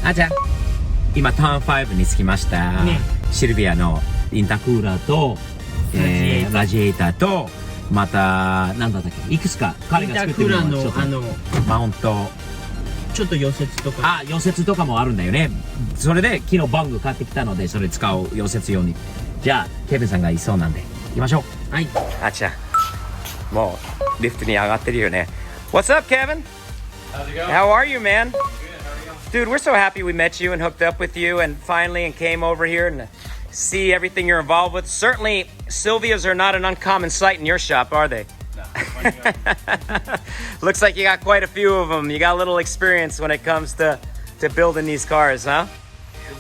あちゃん、今ターン5に着きました、ね、シルビアのインタークーラーと、ラジエーターと、また何だったっけ、いくつか彼が作ってるのがちょっとマウント、ちょっと溶接とか、溶接とかもあるんだよね。それで昨日バング買ってきたので、それ使う溶接用に。じゃあケビンさんがいそうなんで行きましょう。はい。あちゃん、もうリフトに上がってるよね。 What's up, Kevin? How's it going? How are you, man? Good, how are you? Dude, we're so happy we met you and hooked up with you and finally and came over here and see everything you're involved with. Certainly, Sylvia's are not an uncommon sight in your shop, are they? No, funny guy. Looks like you got quite a few of them. You got a little experience when it comes to building these cars, huh?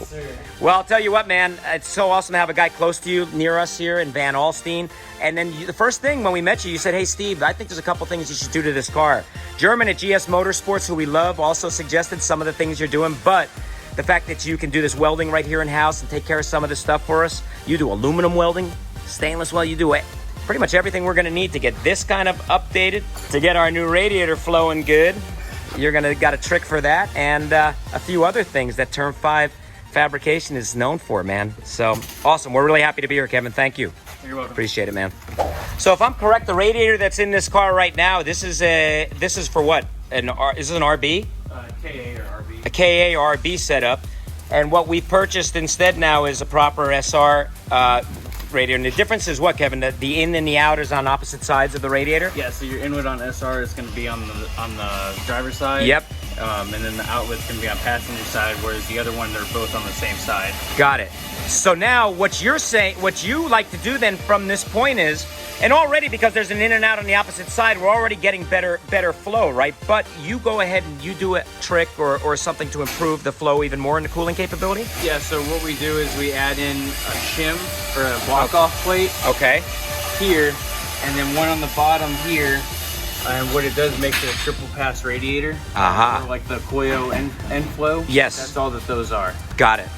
Yes, sir. Well, I'll tell you what, man. It's so awesome to have a guy close to you, near us here in Van Alstyne. And then the first thing when we met you, you said, hey, Steve, I think there's a couple things you should do to this car. German at GS Motorsports, who we love, also suggested some of the things you're doing. But the fact that you can do this welding right here in-house and take care of some of this stuff for us. You do aluminum welding, stainless welding, you do it. Pretty much everything we're going to need to get this kind of updated, to get our new radiator flowing good. You're going to got a trick for that, and a few other things that Turn 5 Fabrication is known for, man. So awesome. We're really happy to be here, Kevin. Thank you. You're welcome. Appreciate it, man. So if I'm correct, the radiator that's in this car right now, this is for what? Is this an RB? KA or RB. A KA or RB setup. And what we purchased instead now is a proper SR radiator. And the difference is what, Kevin? The in and the out is on opposite sides of the radiator? Yeah, so your inlet on SR is going to be on the driver's side. Yep. And then the outlet's going to be on passenger side, whereas the other one, they're both on the same side. Got it. So now what you're saying, what you like to do then from this point is, and already because there's an in and out on the opposite side, we're already getting better flow, right? But you go ahead and you do a trick or something to improve the flow even more in the cooling capability? Yeah, so what we do is we add in a shim or a block-off plate Okay. here, and then one on the bottom here. And what it does makes it a triple pass radiator. Aha. Like the Koyo end flow. Yes. That's all that those are. Got it.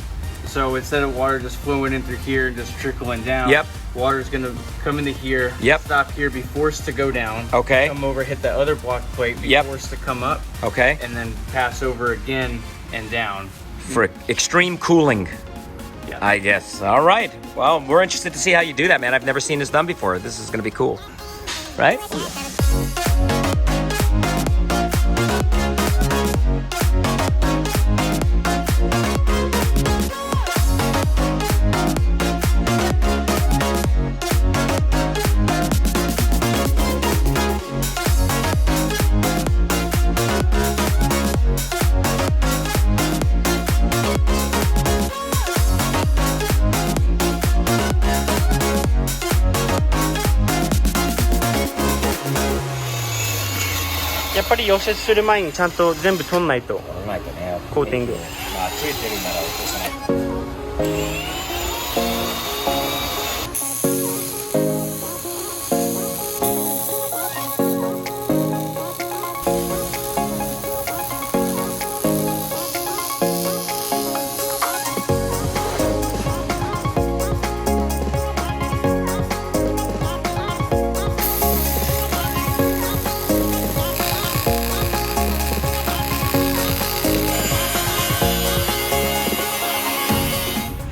So instead of water just flowing in through here and just trickling down, Yep. water's gonna come into here, Yep. stop here, be forced to go down, Okay. come over, hit the other block plate, be Yep. forced to come up, Okay. and then pass over again and down. For extreme cooling, Yeah. I guess. All right. Well, we're interested to see how you do that, man. I've never seen this done before. This is going to be cool. Right?やっぱり溶接する前にちゃんと全部取んないと。コーティング。まあ、ついてるなら落とさない。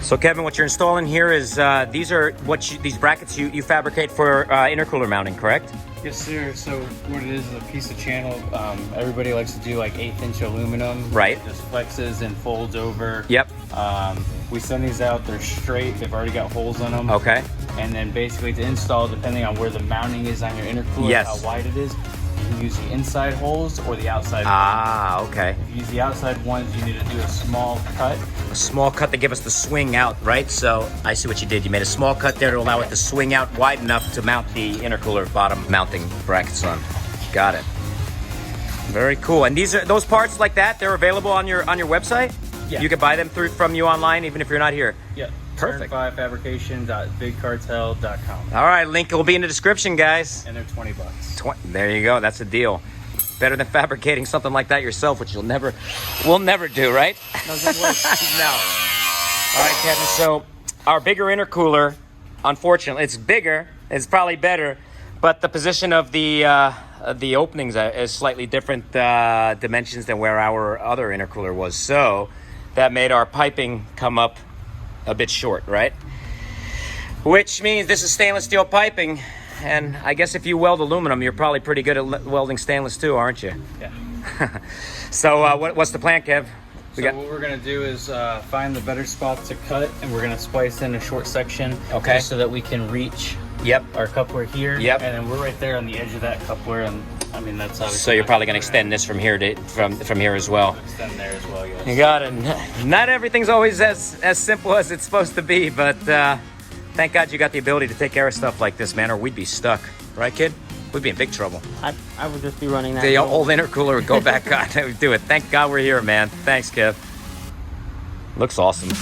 So Kevin, what you're installing here is these are these brackets you fabricate for intercooler mounting, correct? Yes, sir. So what it is a piece of channel. Everybody likes to do like 1/8" aluminum. Right. It just flexes and folds over. Yep. We send these out. They're straight. They've already got holes in them. Okay. And then basically to install, depending on where the mounting is on your intercooler, Yes. how wide it is, you can use the inside holes or the outside ones. Ah, okay. If you use the outside ones, you need to do a small cut. A small cut to give us the swing out, right? So I see what you did. You made a small cut there to allow it to swing out wide enough to mount the intercooler bottom mounting brackets on. Got it. Very cool. And those parts like that, they're available on your website? Yeah. You can buy them from you online even if you're not here. Yeah. Perfect. Turn5fabrication.bigcartel.com. All right, link will be in the description, guys. And they're $20. There you go. That's a deal. Better than fabricating something like that yourself, which we'll never do, right? Doesn't work. No. All right, Kevin. So our bigger intercooler, unfortunately, it's bigger. It's probably better, but the position of the openings is slightly different dimensions than where our other intercooler was. So that made our piping come up a bit short, right? Which means this is stainless steel piping, and I guess if you weld aluminum, you're probably pretty good at welding stainless too, aren't you? Yeah. So what's the plan, Kev? What we're gonna do is find the better spot to cut, and we're gonna splice in a short section, Okay. just so that we can reach Yep. our coupler here. Yep. And then we're right there on the edge of that coupler, and I mean that's obviously. So you're not probably going to gonna extend this from here to from here as well. extend there as well. Yes. You got it. Not everything's always as simple as it's supposed to be, but thank God you got the ability to take care of stuff like this, man, or we'd be stuck, right, kid? We'd be in big trouble. I would just be running that. The old intercooler would go back on. That would do it. Thank God we're here, man. Thanks, Kev. Looks awesome.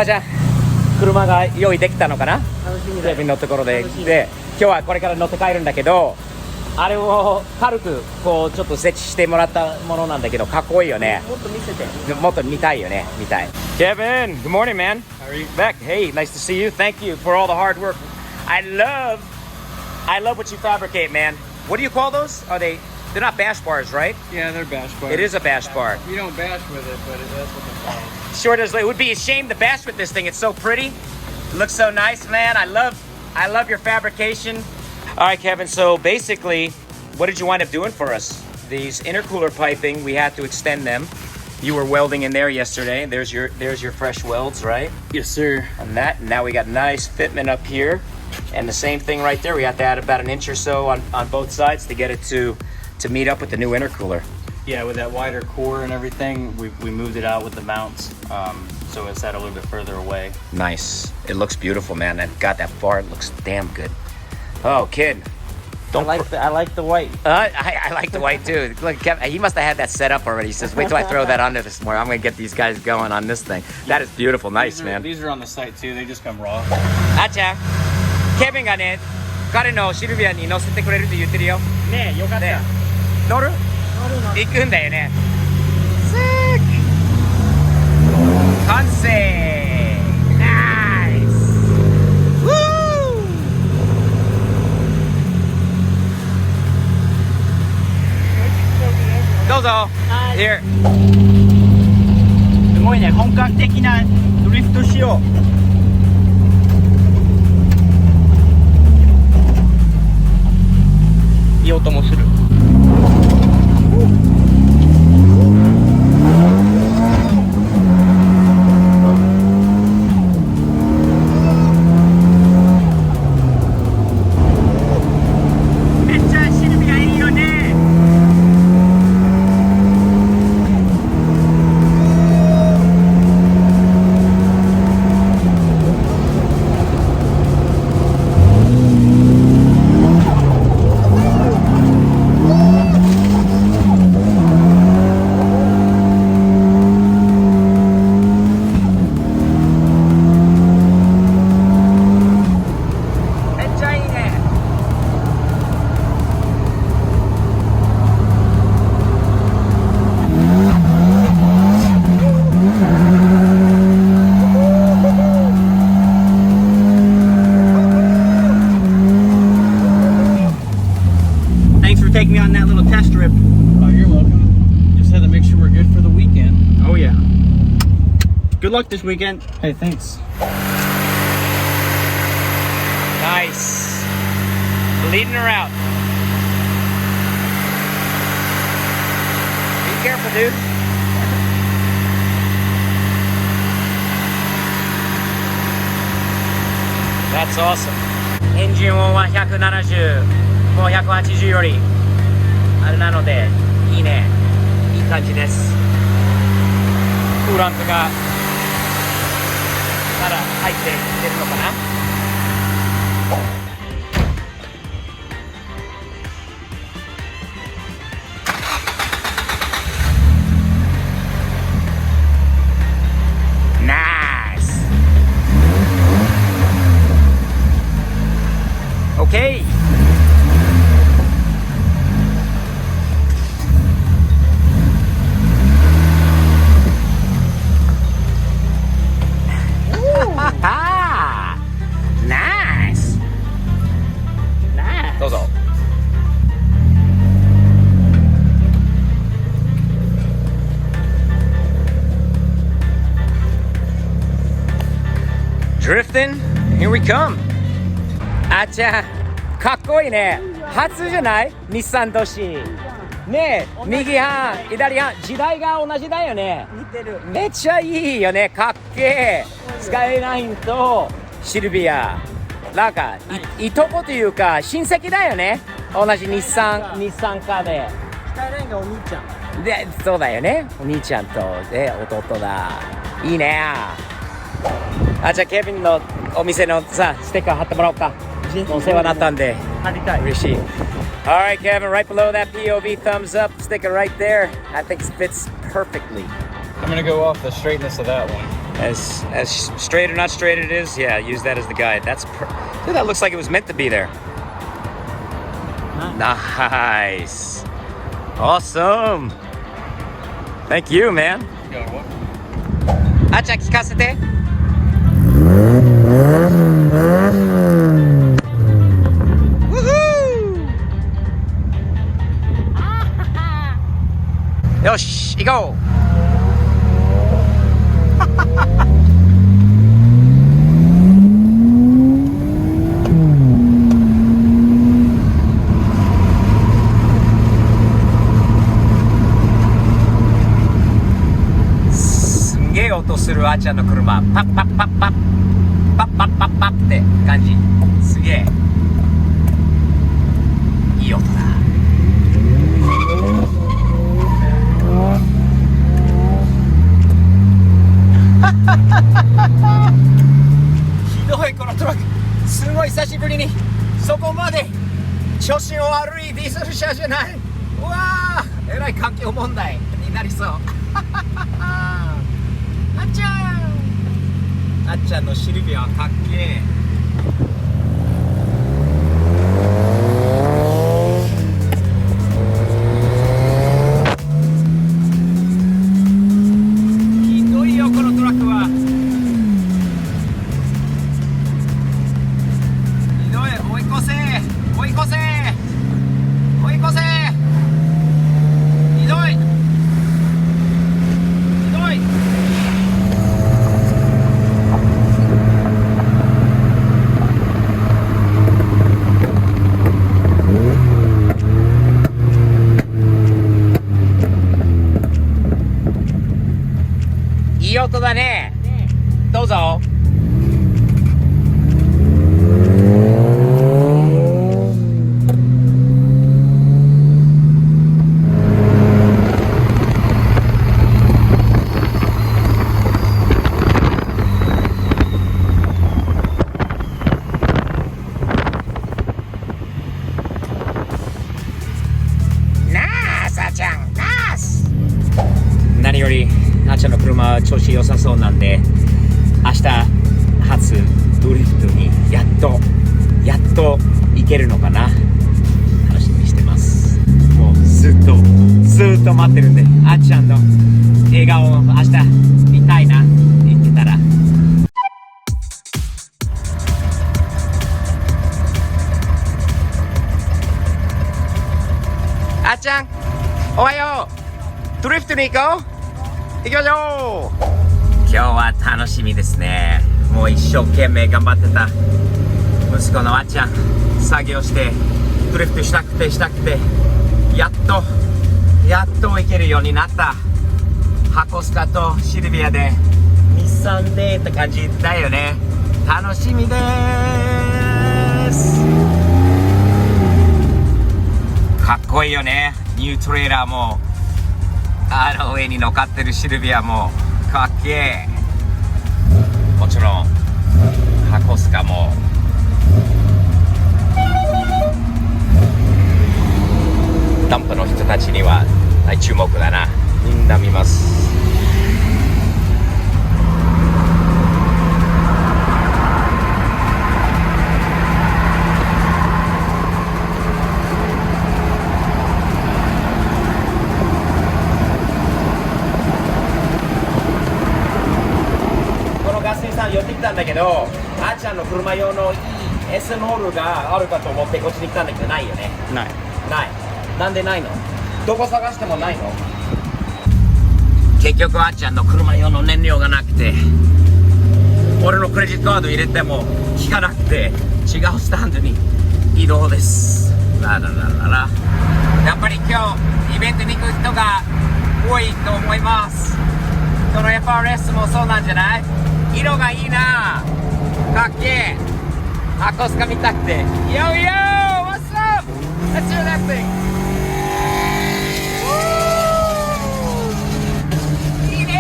じゃあ車が用意できたのかな？楽しみだよ。ケビンのところで楽しみで今日はこれから乗って帰るんだけど、あれを軽くこうちょっと設置してもらったものなんだけど、かっこいいよね。もっと見せて。もっと見たいよね。見たい。Kevin, good morning, man. How are you? Back. Hey, nice to see you. Thank you for all the hard work. I love what you fabricate, man. What do you call those? They're not bash bars, right? Yeah, they're bash bars. It is a bash bar. You don't bash with it, but that's what they're called. Sure does. It would be a shame to bash with this thing. It's so pretty. It looks so nice, man. I love your fabrication. All right, Kevin. So basically, what did you wind up doing for us? These intercooler piping, we had to extend them. You were welding in there yesterday. There's your fresh welds, right? Yes, sir. On that. And now we got nice fitment up here. And the same thing right there. We have to add about an inch or so on both sides to get it to meet up with the new intercooler. Yeah, with that wider core and everything, we moved it out with the mounts, so it's at a little bit further away. Nice. It looks beautiful, man. And God, that bar looks damn good. Oh, kid. I like the white. I like the white too. Look, Kevin, he must have had that set up already. He says, "Wait till I throw that under this morning. I'm gonna get these guys going on this thing." That is beautiful, nice, man. These are on the site too. They just come raw. あちゃん、ケビンがね、彼のシルビアに乗せてくれるって言ってるよ。ねえ、よかった。ね乗る？行くんだよね。Sick。完成。Nice。Woo。どうぞ。Here。すごいね、本格的なドリフト仕様。いい音もする。めっちゃシルビアいいよね。めっちゃいいね。Thanks for taking me on that little test trip. Oh, you're welcome. Just had to make sure we're good for the weekend. Oh yeah. Good luck this weekend. Hey, thanks. Nice. Leading her out. Be careful, dude. That's awesome. エンジン音は170、もう180よりあれなのでいいね。いい感じです。クーラントがまだ入ってきてるのかな。Drifting, here we come. あっちゃん、かっこいいね。初じゃない？日産年。ねえ、右半、左半、時代が同じだよね。似てる。めっちゃいいよね。かっけえ。スカイラインとシルビア。なんか、いとこというか、親戚だよね。同じ日産カーで。スカイラインがお兄ちゃん。で、そうだよね。お兄ちゃんと、弟だ。いいね。あ、じゃあケビンのお店のさ、ステッカー貼ってもらおうか。お世話になったんで。貼りたい。嬉しい。Alright, Kevin, right below that POV thumbs up sticker right there. I think it fits perfectly. I'm gonna go off the straightness of that one. As straight or not straight it is, yeah, use that as the guide. Dude, that looks like it was meant to be there. Nice. Awesome. Thank you, man. You got what? あっちゃん聞かせて。よし、行こう。すんげえ音するあっちゃんの車。パッパッパッパッパッパッパッパッって感じ。すげえいい音だ。ひどいこのトラック。すごい久しぶりにそこまで調子の悪いディーゼル車じゃない。うわー、えらい環境問題になりそう。あっちゃん、あっちゃんのシルビアはかっけえ。ひどいよこのトラックは。ひどい。追い越せ追い越せ追い越せ。ひどいひどい。いい音だね。どうぞ。何よりあっちゃんの車は調子良さそうなんで、明日初ドリフトにやっと行けるのかな。楽しみにしてます。もうずっと待ってるんで、あっちゃんの笑顔を明日見たいなって言ってたら。あっちゃんおはよう。ドリフトに行こう。行きましょう。今日は楽しみですね。もう一生懸命頑張ってた息子のあっちゃん、作業してドリフトしたくてやっと行けるようになった。箱スカとシルビアで日産でって感じだよね。楽しみです。かっこいいよね。ニュートレーラーもあの上に乗っかってるシルビアもかっけえ。もちろん箱スカも。ダンプの人たちには大注目だな。みんな見ます。寄ってきたんだけど、あっちゃんの車用のいいエスノールがあるかと思ってこっちに来たんだけど、ないよね。ない。なんでないの？どこ探してもないの？結局あっちゃんの車用の燃料がなくて、俺のクレジットカード入れても効かなくて違うスタンドに移動です。ラララララ。やっぱり今日イベントに行く人が多いと思います。この FRS もそうなんじゃない？色がいいな。かっけえ。箱スカ見たくて。Yo yo! What's up? Let's hear that thing! いいね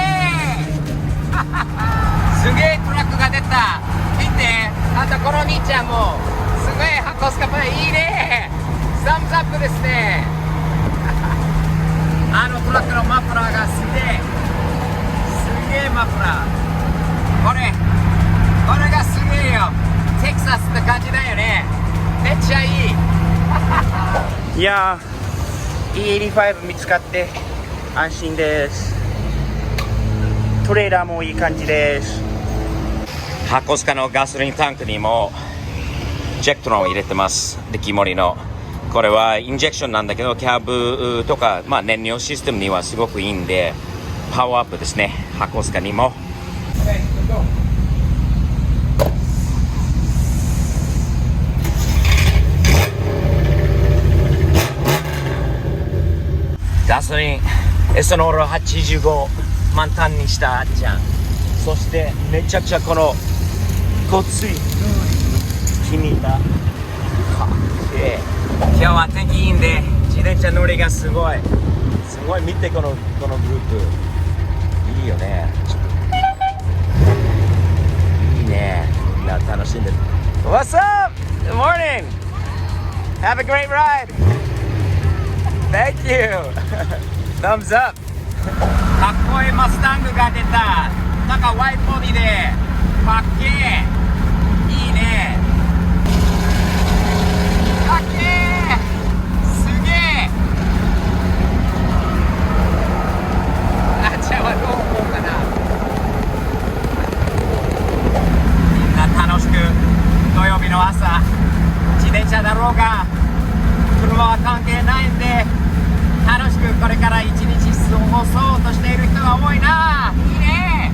すげえトラックが出た。見て。あとこの兄ちゃんもすごい箱スカプレイいいね。サムズアップですねあのトラックのマフラーがすげえマフラー。これがすげえよ。テキサスって感じだよね。めっちゃいいいやー E85 見つかって安心です。トレーラーもいい感じです。箱スカのガソリンタンクにもジェクトロンを入れてます。でキモリのこれはインジェクションなんだけどキャブとか、燃料システムにはすごくいいんでパワーアップですね。箱スカにもガソリンエスノール85満タンにしたあっちゃん。そしてめちゃくちゃこのごつい気に入った。今日は天気いいんで自転車乗りがすごい見てこのグループいいよね。いいね。みんな楽しんでる。What's up? Good morning. Have a great ride. Thank you. Thumbs up. かっこいいマスタングが出た。なんかワイボディでかっけえ。いいね。かっけえ。すげえ。あっちゃんはどう思うかな。みんな楽しく土曜日の朝自転車だろうが車は関係ないんで楽しくこれから一日過ごそうとしている人が多いな。いいね。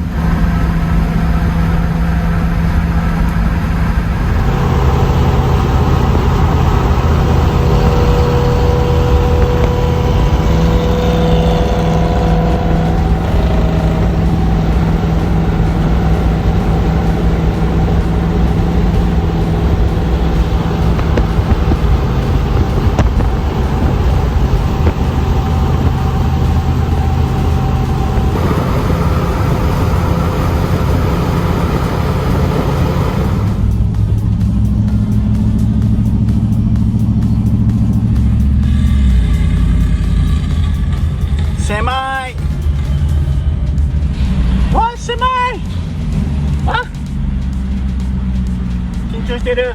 狭い。わ、狭い。あ、緊張してる。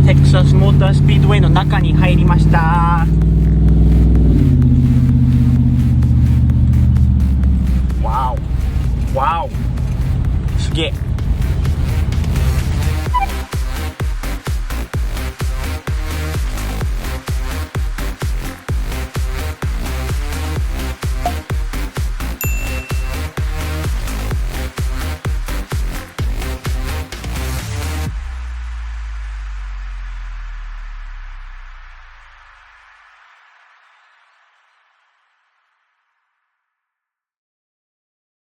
テキサスモータースピードウェイの中に入りました。わお、わお、すげえ。